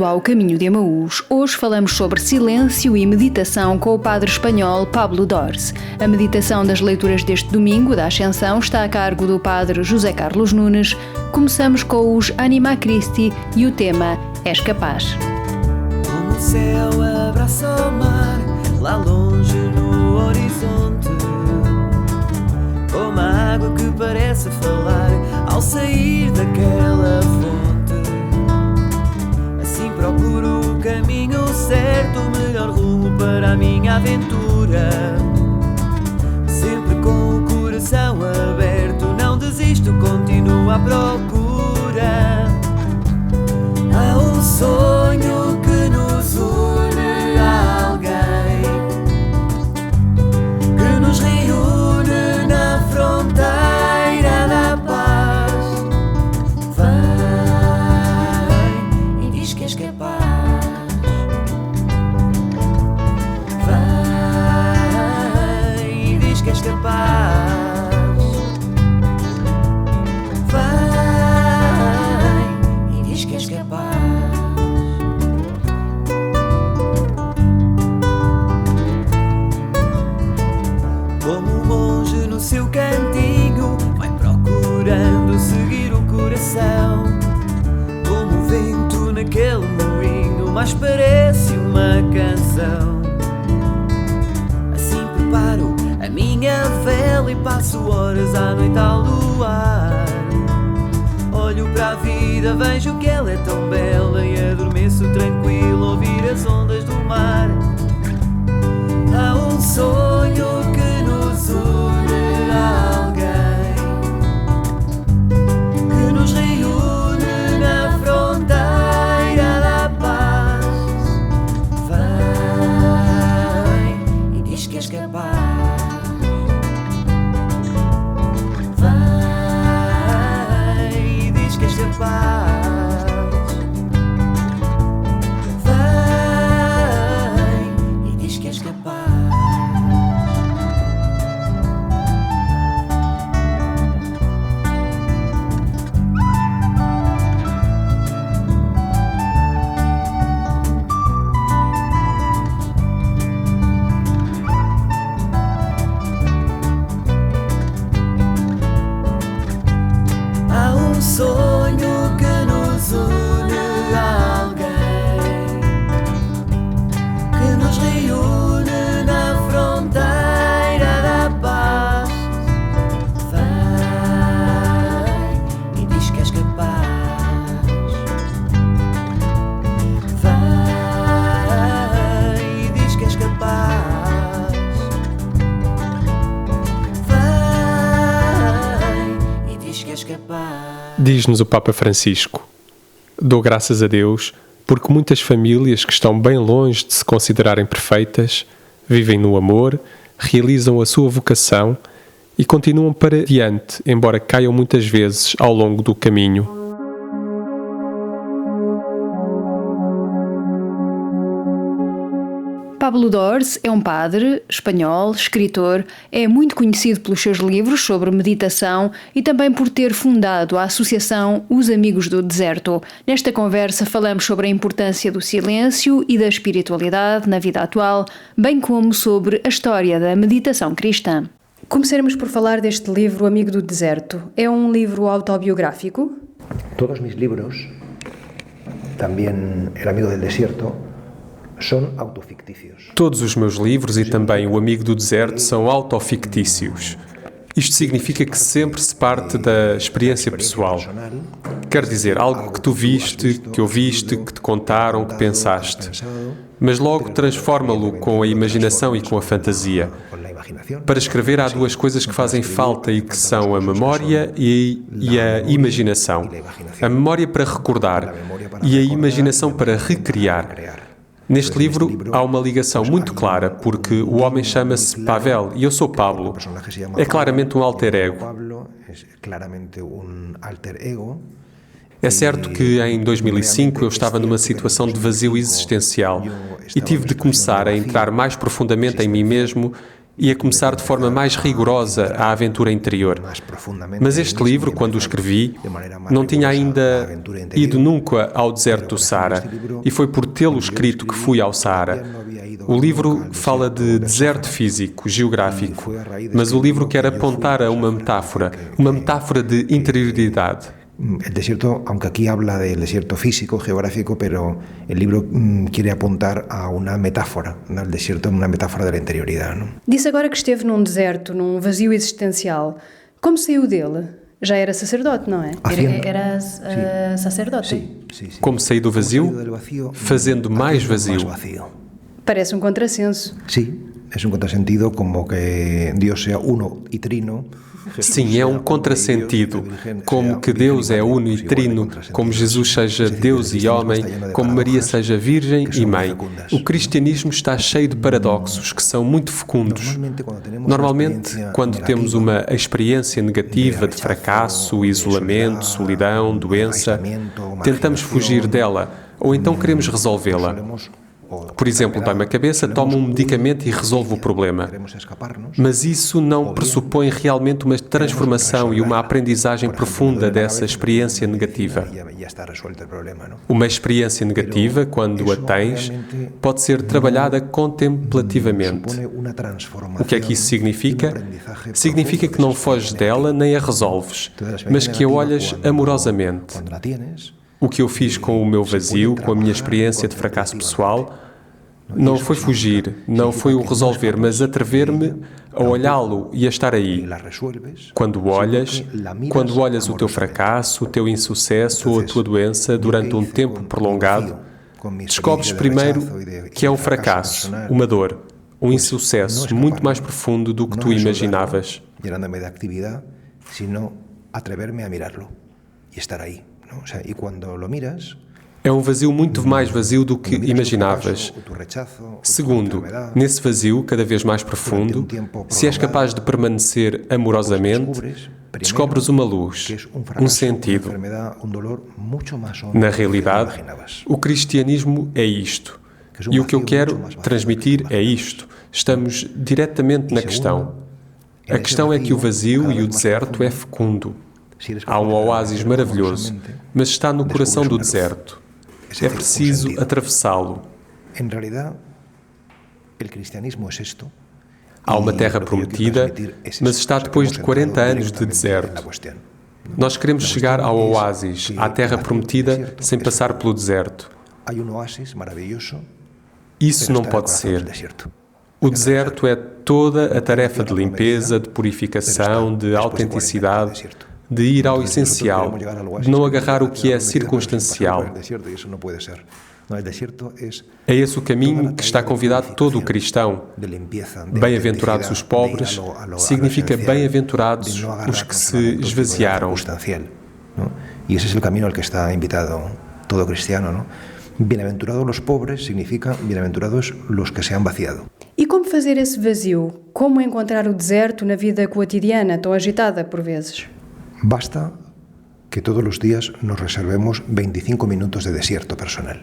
bem-vindo ao Caminho de Emaús. Hoje falamos sobre silêncio e meditação com o padre espanhol Pablo Dors. A meditação das leituras deste domingo da Ascensão está a cargo do padre José Carlos Nunes. Começamos com os Anima Christi e o tema És Capaz. Como o céu abraça o mar, lá longe no horizonte, como a água que parece falar ao sair daquela fonte. Assim procuro o caminho certo, o melhor rumo para a minha aventura. Sempre com o coração aberto, não desisto, continuo à procura. Há um sonho que nos une a alguém, que nos reúne na fronteira da paz. Vem e diz que és capaz. Vem e diz que és capaz. Vem e diz que és capaz. Como um monge no seu cantinho, vai procurando seguir o coração. Como o vento naquele moinho, mas parece uma canção. Assim preparo a minha vela e passo horas à noite ao luar. Olho para a vida, vejo que ela é tão bela e adormeço tranquilo a ouvir as ondas do mar. Há um sonho que nos une a alguém, que nos reúne na fronteira da paz. Vem e diz que és capaz. Vem e diz que és capaz. Vem e diz que és capaz. Há um sonho que nos une a alguém, que nos reúne na fronteira da paz. Vem e diz que és capaz. Vem e diz que és capaz. Vem e diz que és capaz. Diz-nos o Papa Francisco: dou graças a Deus porque muitas famílias que estão bem longe de se considerarem perfeitas vivem no amor, realizam a sua vocação e continuam para diante, embora caiam muitas vezes ao longo do caminho. Pablo Dors é um padre espanhol, escritor, é muito conhecido pelos seus livros sobre meditação e também por ter fundado a associação Os Amigos do Deserto. Nesta conversa falamos sobre a importância do silêncio e da espiritualidade na vida atual, bem como sobre a história da meditação cristã. Começaremos por falar deste livro, O Amigo do Deserto. É um livro autobiográfico? Todos mis libros, también El Amigo del Desierto, são autofictícios. Todos os meus livros e também O Amigo do Deserto são autofictícios. Isto significa que sempre se parte da experiência pessoal. Quer dizer, algo que tu viste, que ouviste, que te contaram, que pensaste. Mas logo transforma-lo com a imaginação e com a fantasia. Para escrever há duas coisas que fazem falta e que são a memória e a imaginação. A memória para recordar e a imaginação para recriar. Neste livro há uma ligação muito clara, porque o homem chama-se Pavel e eu sou Pablo. É claramente um alter ego. É certo que em 2005 eu estava numa situação de vazio existencial e tive de começar a entrar mais profundamente em mim mesmo e a começar de forma mais rigorosa a aventura interior. Mas este livro, quando o escrevi, não tinha ainda ido nunca ao deserto do Saara, e foi por tê-lo escrito que fui ao Saara. O livro fala de deserto físico, geográfico, mas o livro quer apontar a uma metáfora de interioridade. El desierto, aunque aquí habla del desierto físico, geográfico, pero el libro quiere apuntar a una metáfora, ¿no? El desierto es una metáfora de la interioridad, ¿no? Disse agora que esteve num deserto, num vazio existencial. Como saiu dele? Já era sacerdote, não é? Era sacerdote. Sí. Como sair do vazio? Fazendo mais vazio. Parece um contrassenso. Sí, es un contrasentido como que Dios sea uno y trino. Sim, é um contrassentido, como que Deus é uno e trino, como Jesus seja Deus e homem, como Maria seja virgem e mãe. O cristianismo está cheio de paradoxos que são muito fecundos. Normalmente, quando temos uma experiência negativa de fracasso, isolamento, solidão, doença, tentamos fugir dela ou então queremos resolvê-la. Por exemplo, dói-me a cabeça, tomo um medicamento e resolvo o problema. Mas isso não pressupõe realmente uma transformação e uma aprendizagem profunda dessa experiência negativa. Uma experiência negativa, quando a tens, pode ser trabalhada contemplativamente. O que é que isso significa? Significa que não foges dela nem a resolves, mas que a olhas amorosamente. O que eu fiz com o meu vazio, com a minha experiência de fracasso pessoal, não foi fugir, não foi o resolver, mas atrever-me a olhá-lo e a estar aí. Quando olhas o teu fracasso, o teu insucesso ou a tua doença durante um tempo prolongado, descobres primeiro que é um fracasso, uma dor, um insucesso muito mais profundo do que tu imaginavas. E quando lo miras, é um vazio muito mais vazio do que imaginavas. Segundo, nesse vazio, cada vez mais profundo, se és capaz de permanecer amorosamente, descobres uma luz, um sentido. Na realidade, o cristianismo é isto. E o que eu quero transmitir é isto. Estamos diretamente na questão. A questão é que o vazio e o deserto é fecundo. Há um oásis maravilhoso, mas está no coração do deserto. É preciso atravessá-lo. Há uma terra prometida, mas está depois de 40 anos de deserto. Nós queremos chegar ao oásis, à terra prometida, sem passar pelo deserto. Isso não pode ser. O deserto é toda a tarefa de limpeza, de purificação, de autenticidade, de ir ao essencial, de não agarrar o que é circunstancial. É esse o caminho que está convidado todo o cristão. Bem-aventurados os pobres significa bem-aventurados os que se esvaziaram. E esse é o caminho ao que está invitado todo cristiano. Bem-aventurados os pobres significa bem-aventurados os que se han vaciado. E como fazer esse vazio? Como encontrar o deserto na vida cotidiana, tão agitada por vezes? Basta que todos os dias nos reservemos 25 minutos de deserto personal.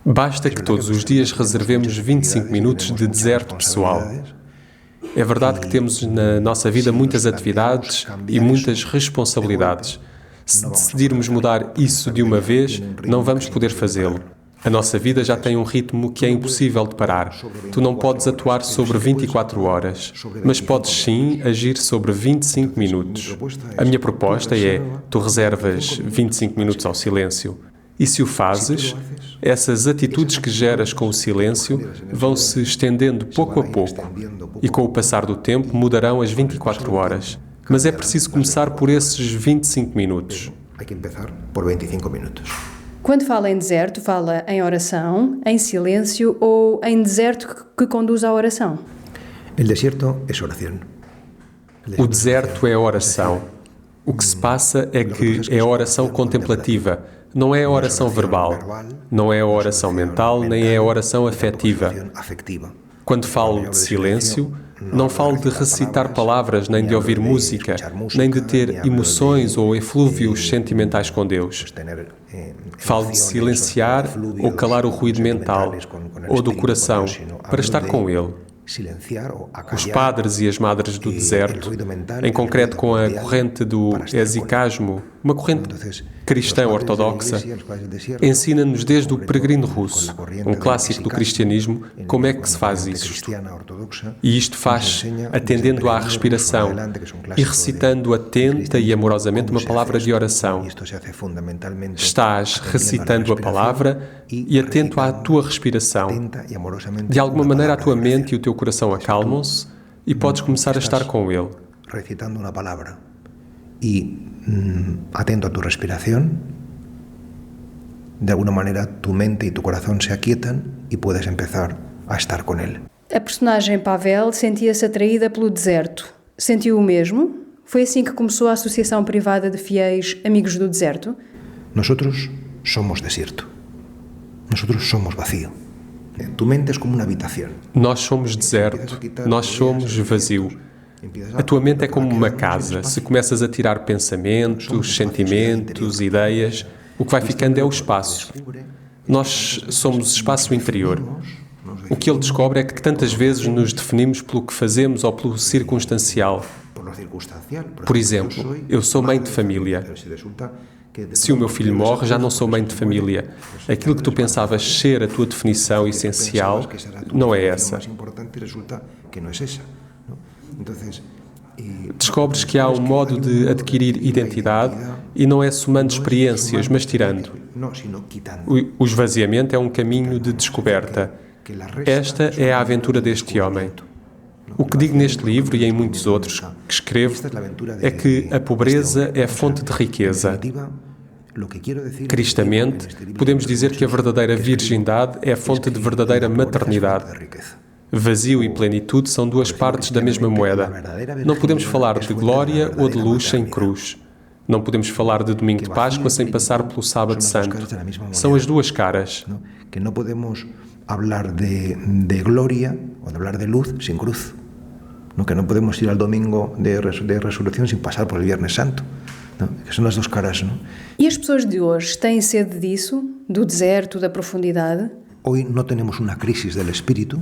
Basta que todos os dias reservemos 25 minutos de deserto pessoal. É verdade que temos na nossa vida muitas atividades e muitas responsabilidades. Se decidirmos mudar isso de uma vez, não vamos poder fazê-lo. A nossa vida já tem um ritmo que é impossível de parar. Tu não podes atuar sobre 24 horas, mas podes sim agir sobre 25 minutos. A minha proposta é, tu reservas 25 minutos ao silêncio. E se o fazes, essas atitudes que geras com o silêncio vão se estendendo pouco a pouco e com o passar do tempo mudarão as 24 horas. Mas é preciso começar por esses 25 minutos. Há que começar por 25 minutos. Quando fala em deserto, fala em oração, em silêncio ou em deserto que conduz à oração? O deserto é oração. O deserto é a oração. O que se passa é que é a oração contemplativa, não é a oração verbal, não é a oração mental, nem é a oração afetiva. Quando falo de silêncio, não falo de recitar palavras, nem de ouvir música, nem de ter emoções ou eflúvios sentimentais com Deus. Falo de silenciar ou calar o ruído mental ou do coração para estar com Ele. Os padres e as madres do deserto, em concreto com a corrente do hesicasmo, uma corrente cristã ortodoxa, ensina-nos desde o Peregrino Russo, um clássico do cristianismo, como é que se faz isto. E isto faz atendendo à respiração e recitando atenta e amorosamente uma palavra de oração. Estás recitando a palavra e atento à tua respiração. De alguma maneira a tua mente e o teu coração acalmam-se e podes começar a estar com ele. Recitando uma palavra e atento a tu respiração, de alguma maneira tu mente e tu coração se aquietam e podes começar a estar com ele. A personagem Pavel sentia-se atraída pelo deserto. Sentiu o mesmo? Foi assim que começou a Associação Privada de Fiéis Amigos do Deserto? Nosotros somos desierto. Nosotros somos vacío. Tu mente é como uma habitação. Nós somos deserto. Nós somos vazio. A tua mente é como uma casa. Se começas a tirar pensamentos, sentimentos, ideias, o que vai ficando é o espaço. Nós somos espaço interior. O que ele descobre é que tantas vezes nos definimos pelo que fazemos ou pelo circunstancial. Por exemplo, eu sou mãe de família. Se o meu filho morre, já não sou mãe de família. Aquilo que tu pensavas ser a tua definição essencial não é essa. Descobres que há um modo de adquirir identidade e não é somando experiências, mas tirando. O esvaziamento é um caminho de descoberta. Esta é a aventura deste homem. O que digo neste livro e em muitos outros que escrevo é que a pobreza é fonte de riqueza. Cristamente, podemos dizer que a verdadeira virgindade é a fonte de verdadeira maternidade. Vazio e plenitude são duas partes da mesma moeda. Não podemos falar de glória ou de luz sem cruz. Não podemos falar de Domingo de Páscoa sem passar pelo Sábado Santo. São as duas caras. Que não podemos falar de glória ou de falar de luz sem cruz. Que não podemos ir ao domingo de ressurreição sem passar por el Viernes Santo. Que são as duas caras. E as pessoas de hoje têm sede disso? Do deserto, da profundidade? Hoje não temos uma crise do espírito,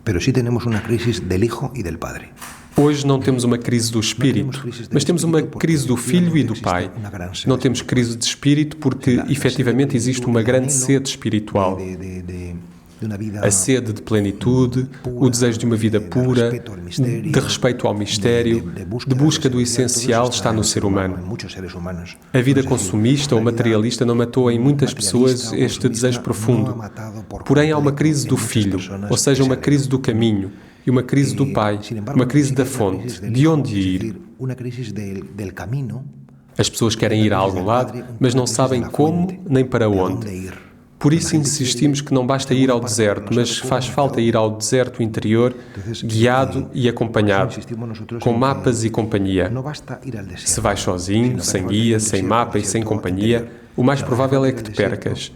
mas sim temos uma crise do Hijo e do Padre. Hoje não temos uma crise do espírito, mas temos uma crise do filho e do pai. Não temos crise de espírito porque, efetivamente, existe uma grande sede espiritual. A sede de plenitude, o desejo de uma vida pura, de respeito ao mistério, de busca do essencial está no ser humano. A vida consumista ou materialista não matou em muitas pessoas este desejo profundo. Porém, há uma crise do filho, ou seja, uma crise do caminho, e uma crise do pai, uma crise da fonte, de onde ir. As pessoas querem ir a algum lado, mas não sabem como nem para onde. Por isso insistimos que não basta ir ao deserto, mas faz falta ir ao deserto interior, guiado e acompanhado, com mapas e companhia. Se vais sozinho, sem guia, sem mapa e sem companhia, o mais provável é que te percas.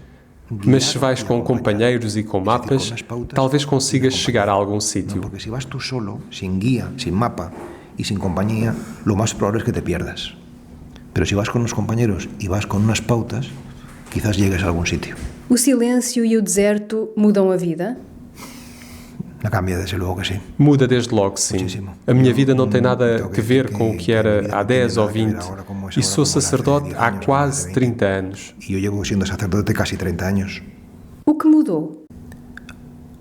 Mas se vais com companheiros e com mapas, talvez consigas chegar a algum sítio. Porque se vas tu solo, sem guia, sem mapa e sem companhia, lo mais provável é que te pierdas. Pero se vas com uns companheiros e vas com umas pautas, quizás llegues a algum sítio. O silêncio e o deserto mudam a vida? Cambia, desde logo que sim. Muda desde logo, sim. A minha vida não tem nada a ver com o que era há 10 ou 20. E sou sacerdote há quase 30 anos. E eu llevo sendo sacerdote quase 30 anos. O que mudou?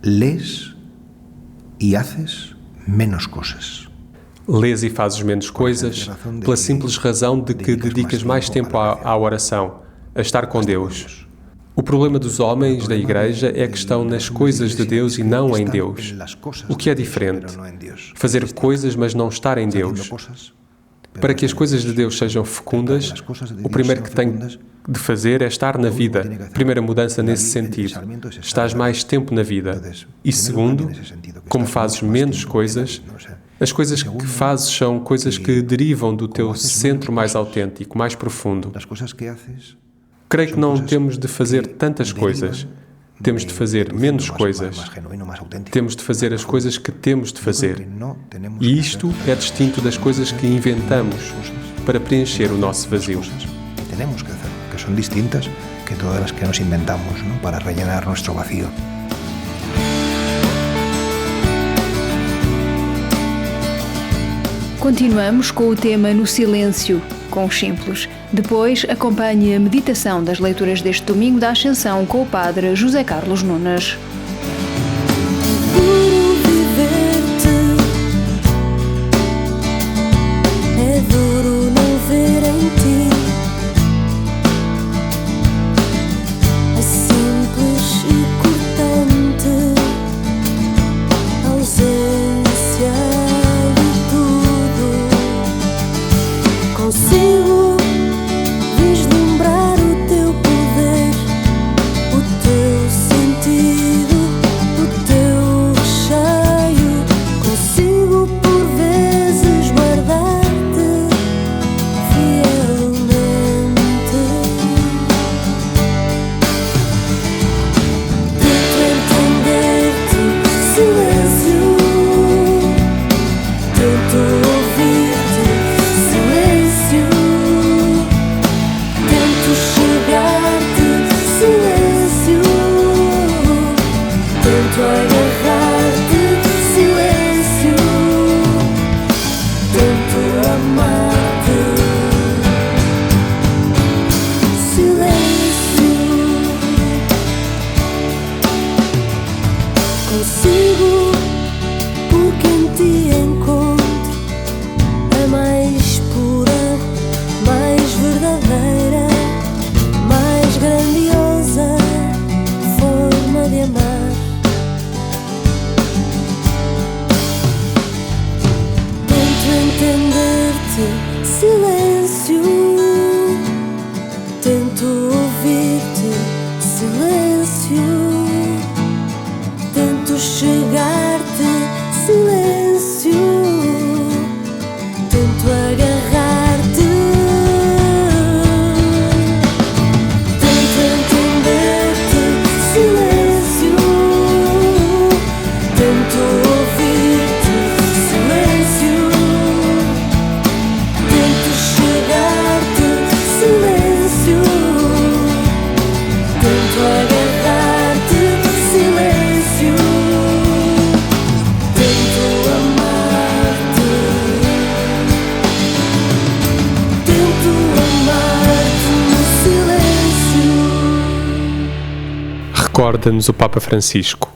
Lês e haces menos coisas. Lês e fazes menos coisas pela simples razão de que dedicas mais tempo à oração, a estar com Deus. O problema dos homens da Igreja é que estão nas coisas de Deus e não em Deus. O que é diferente? Fazer coisas, mas não estar em Deus. Para que as coisas de Deus sejam fecundas, o primeiro que tem de fazer é estar na vida. Primeira mudança nesse sentido. Estás mais tempo na vida. E segundo, como fazes menos coisas, as coisas que fazes são coisas que derivam do teu centro mais autêntico, mais profundo. Creio que não temos de fazer tantas coisas. Temos de fazer menos coisas. Temos de fazer as coisas que temos de fazer. E isto é distinto das coisas que inventamos para preencher o nosso vazio. Temos que fazer, que são distintas que todas as que nos inventamos, para rellenar nosso vazio. Continuamos com o tema No Silêncio, com os simples. Depois, acompanhe a meditação das leituras deste domingo da Ascensão com o Padre José Carlos Nunes. É duro não ver em ti a simples e cortante ausência de tudo. Consigo vislumbrar o teu poder, o teu sentido, o teu recheio. Consigo por vezes guardar-te fielmente. Tento entender-te, silêncio. Tento ouvir-te, silêncio. Tento chegar-te, silêncio. Tento agarrar-te, silêncio. Tento amar-te, silêncio. Consigo, porque em ti encontro a mais pura, mais verdadeira, mais grandiosa forma de amar. Tento entender-te, silêncio. Tento ouvir-te, silêncio. Tento chegar-te, silêncio. Tento agarrar-te. Tento entender-te, silêncio. Tento ouvir-te, silêncio. Tento chegar-te, silêncio. Tento agarrar-te, silêncio. Tento amar-te. Tento amar-te no silêncio. Recorda-nos o Papa Francisco.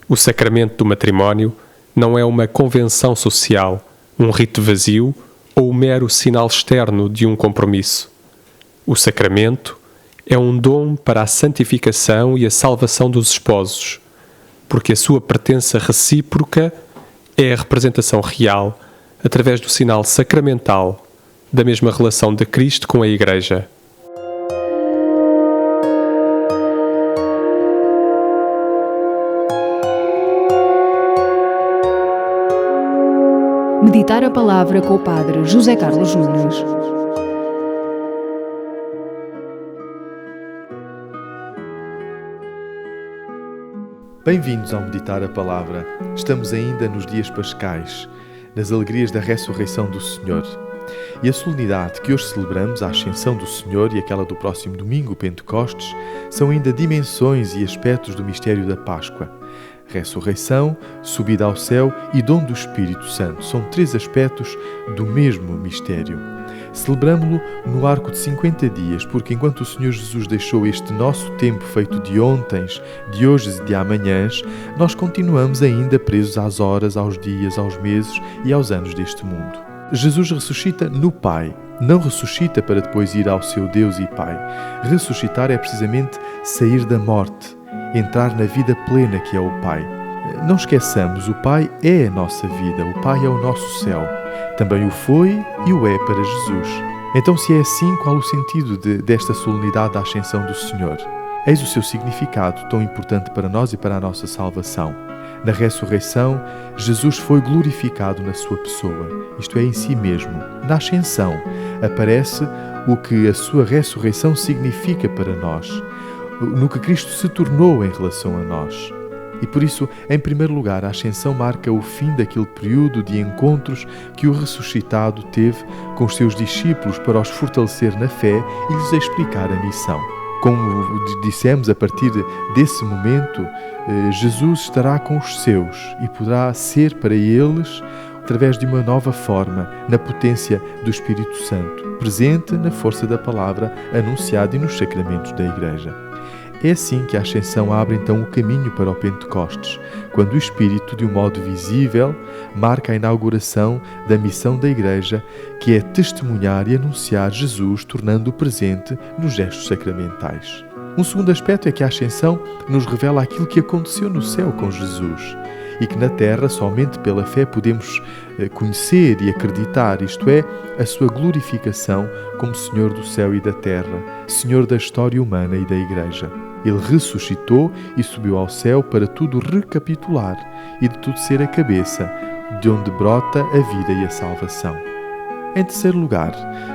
O sacramento do matrimónio não é uma convenção social, um rito vazio ou um mero sinal externo de um compromisso. O sacramento é um dom para a santificação e a salvação dos esposos, porque a sua pertença recíproca é a representação real, através do sinal sacramental, da mesma relação de Cristo com a Igreja. Meditar a palavra com o Padre José Carlos Nunes. Bem-vindos ao Meditar a Palavra. Estamos ainda nos dias pascais, nas alegrias da ressurreição do Senhor. E a solenidade que hoje celebramos, a Ascensão do Senhor e aquela do próximo domingo, Pentecostes, são ainda dimensões e aspectos do mistério da Páscoa. Ressurreição, subida ao céu e dom do Espírito Santo são três aspectos do mesmo mistério. Celebramo-lo no arco de 50 dias, porque enquanto o Senhor Jesus deixou este nosso tempo feito de ontens, de hojes e de amanhãs, nós continuamos ainda presos às horas, aos dias, aos meses e aos anos deste mundo. Jesus ressuscita no Pai, não ressuscita para depois ir ao seu Deus e Pai. Ressuscitar é precisamente sair da morte, entrar na vida plena que é o Pai. Não esqueçamos, o Pai é a nossa vida, o Pai é o nosso céu. Também o foi e o é para Jesus. Então, se é assim, qual o sentido desta solenidade da Ascensão do Senhor? Eis o seu significado, tão importante para nós e para a nossa salvação. Na ressurreição, Jesus foi glorificado na sua pessoa, isto é, em si mesmo. Na Ascensão, aparece o que a sua ressurreição significa para nós, no que Cristo se tornou em relação a nós. E por isso, em primeiro lugar, a Ascensão marca o fim daquele período de encontros que o ressuscitado teve com os seus discípulos para os fortalecer na fé e lhes explicar a missão. Como dissemos, a partir desse momento, Jesus estará com os seus e poderá ser para eles através de uma nova forma, na potência do Espírito Santo, presente na força da palavra anunciada e nos sacramentos da Igreja. É assim que a Ascensão abre então o caminho para o Pentecostes, quando o Espírito, de um modo visível, marca a inauguração da missão da Igreja, que é testemunhar e anunciar Jesus, tornando-o presente nos gestos sacramentais. Um segundo aspecto é que a Ascensão nos revela aquilo que aconteceu no céu com Jesus e que na terra somente pela fé podemos conhecer e acreditar, isto é, a sua glorificação como Senhor do céu e da terra, Senhor da história humana e da Igreja. Ele ressuscitou e subiu ao céu para tudo recapitular e de tudo ser a cabeça, de onde brota a vida e a salvação. Em terceiro lugar,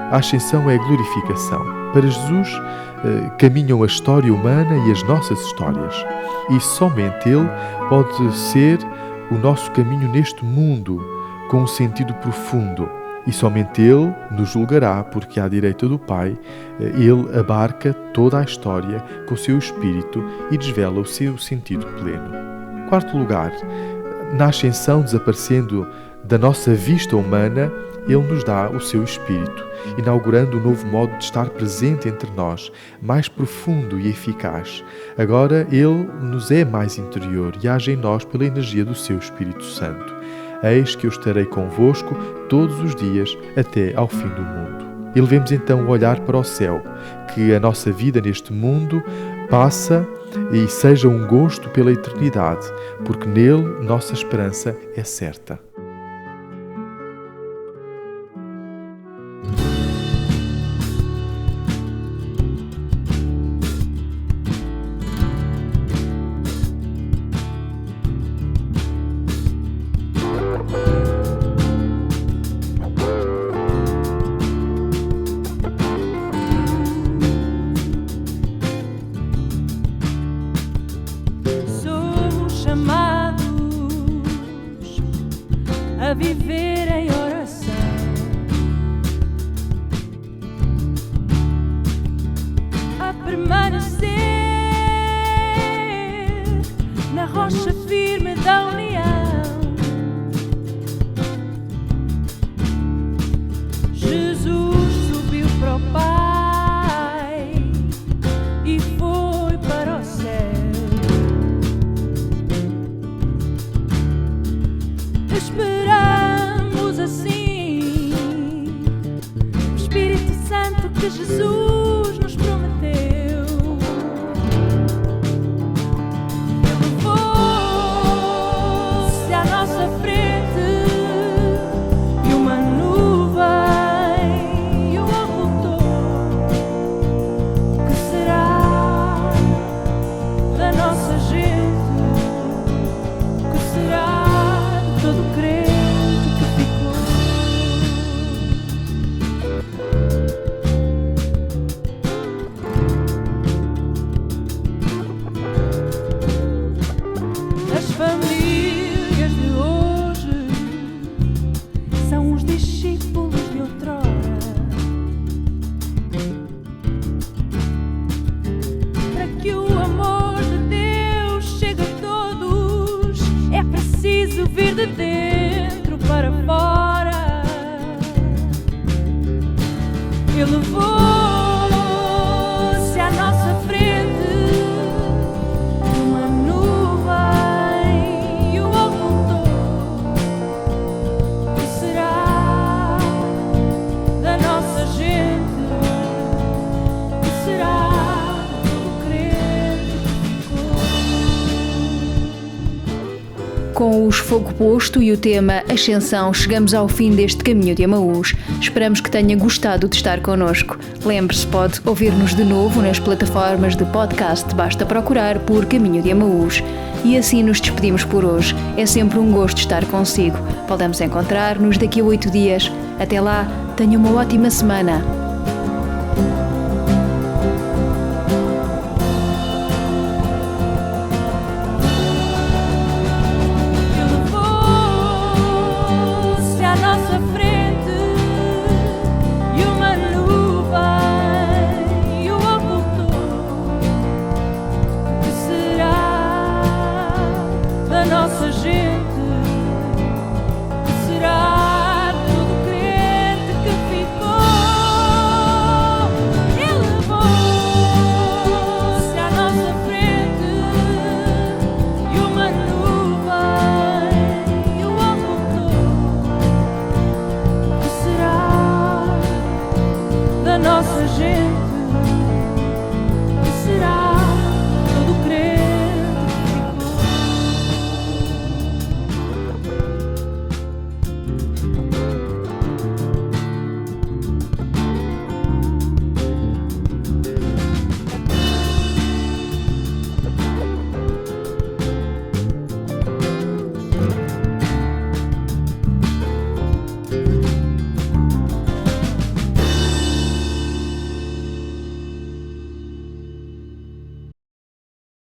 a Ascensão é a glorificação. Para Jesus, caminham a história humana e as nossas histórias. E somente Ele pode ser o nosso caminho neste mundo, com um sentido profundo. E somente Ele nos julgará, porque à direita do Pai, Ele abarca toda a história com o seu Espírito e desvela o seu sentido pleno. Quarto lugar, na Ascensão, desaparecendo da nossa vista humana, Ele nos dá o seu Espírito, inaugurando um novo modo de estar presente entre nós, mais profundo e eficaz. Agora Ele nos é mais interior e age em nós pela energia do seu Espírito Santo. Eis que eu estarei convosco todos os dias até ao fim do mundo. E levemos então o olhar para o céu, que a nossa vida neste mundo passa e seja um gosto pela eternidade, porque nele nossa esperança é certa. A viver em oração, a permanecer na rocha firme da união. Jesus subiu para o Pai e foi para o céu. Esperamos assim o Espírito Santo que Jesus nos prometeu. Ele levou-se à nossa frente e uma nuvem o ocultou. Que será da nossa gente? Que será todo crente que ficou? As famílias de hoje são os discípulos de outrora. Para que o amor de Deus chegue a todos, é preciso vir de dentro para fora. Ele levou-se à nossa frente uma nuvem e o ocultou. Que será da nossa gente? Que será do crente que ficou? Com os fogo posto e o tema Ascensão, chegamos ao fim deste caminho de Emaús. Esperamos que tenha gostado de estar connosco. Lembre-se, pode ouvir-nos de novo nas plataformas de podcast, basta procurar por Caminho de Emaús. E assim nos despedimos por hoje. É sempre um gosto estar consigo. Voltamos a encontrar-nos daqui a 8 dias. Até lá, tenha uma ótima semana.